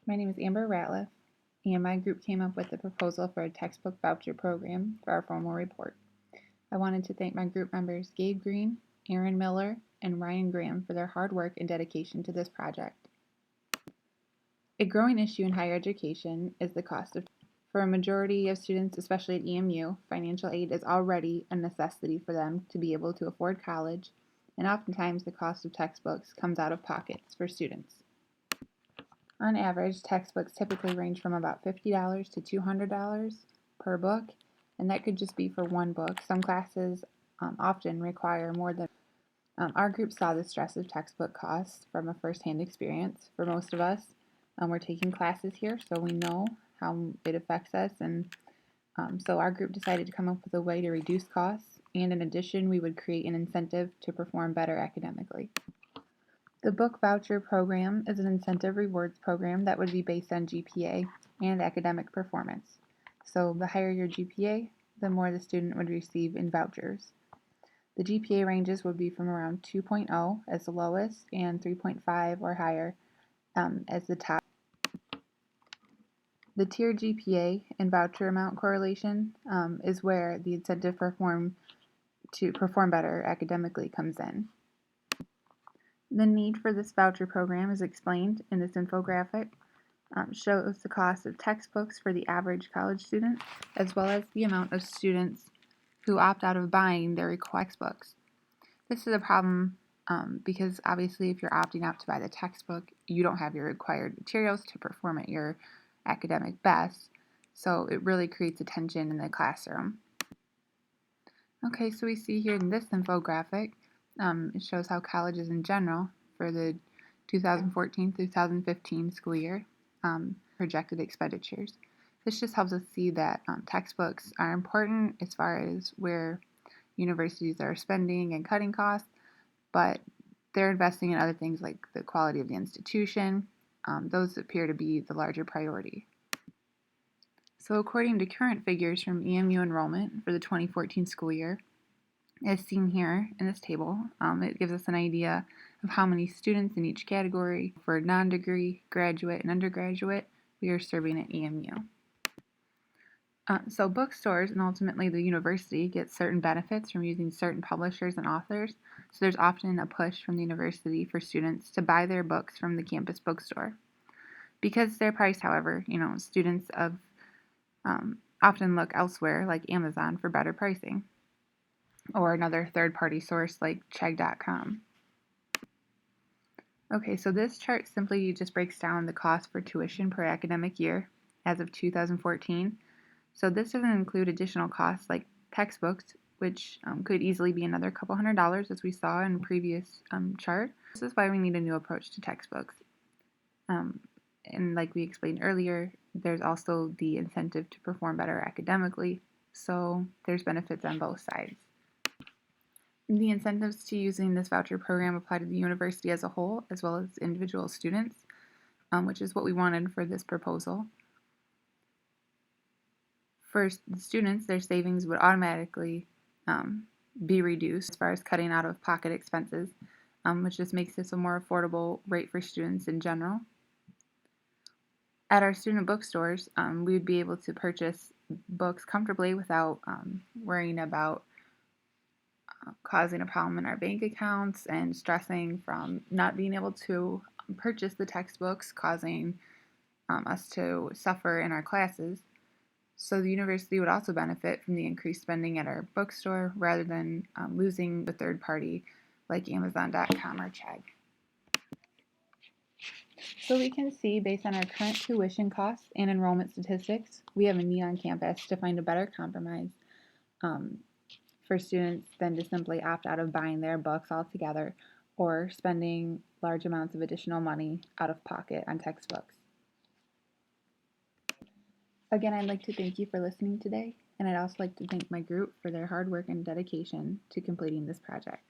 My name is Amber Ratliff, and my group came up with the proposal for a textbook voucher program for our formal report. I wanted to thank my group members Gabe Green, Aaron Miller, and Ryan Graham for their hard work and dedication to this project. A growing issue in higher education is the cost of. For a majority of students, especially at EMU, financial aid is already a necessity for them to be able to afford college, and oftentimes the cost of textbooks comes out of pockets for students. On average, textbooks typically range from about $50 to $200 per book, and that could just be for one book. Some classes often require more than. Our group saw the stress of textbook costs from a first-hand experience. For most of us, we're taking classes here, so we know how it affects us, and so our group decided to come up with a way to reduce costs, and in addition, we would create an incentive to perform better academically. The book voucher program is an incentive rewards program that would be based on GPA and academic performance. So the higher your GPA, the more the student would receive in vouchers. The GPA ranges would be from around 2.0 as the lowest and 3.5 or higher as the top. The tiered GPA and voucher amount correlation is where the incentive to perform better academically comes in. The need for this voucher program is explained in this infographic. Shows the cost of textbooks for the average college student, as well as the amount of students who opt out of buying their required textbooks. This is a problem because obviously if you're opting out to buy the textbook, you don't have your required materials to perform at your academic best, so it really creates a tension in the classroom. Okay, so we see here in this infographic, it shows how colleges in general for the 2014 through 2015 school year projected expenditures. This just helps us see that textbooks are important as far as where universities are spending and cutting costs, but they're investing in other things like the quality of the institution. Those appear to be the larger priority. So according to current figures from EMU enrollment for the 2014 school year, as seen here in this table, it gives us an idea of how many students in each category for non-degree, graduate, and undergraduate we are serving at EMU. So bookstores and ultimately the university get certain benefits from using certain publishers and authors, so there's often a push from the university for students to buy their books from the campus bookstore. Because they're priced, however, students often look elsewhere like Amazon for better pricing, or another third-party source like Chegg.com. Okay, so this chart simply just breaks down the cost for tuition per academic year as of 2014. So this doesn't include additional costs like textbooks, which could easily be another couple $100 as we saw in the previous chart. This is why we need a new approach to textbooks. And like we explained earlier, there's also the incentive to perform better academically, so there's benefits on both sides. The incentives to using this voucher program apply to the university as a whole, as well as individual students, which is what we wanted for this proposal. For the students, their savings would automatically be reduced as far as cutting out of pocket expenses, which just makes this a more affordable rate for students in general. At our student bookstores, we would be able to purchase books comfortably without worrying about causing a problem in our bank accounts and stressing from not being able to purchase the textbooks, causing us to suffer in our classes. So the university would also benefit from the increased spending at our bookstore rather than losing the third party like Amazon.com or Chegg. So we can see, based on our current tuition costs and enrollment statistics, we have a need on campus to find a better compromise for students than to simply opt out of buying their books altogether or spending large amounts of additional money out of pocket on textbooks. Again, I'd like to thank you for listening today, and I'd also like to thank my group for their hard work and dedication to completing this project.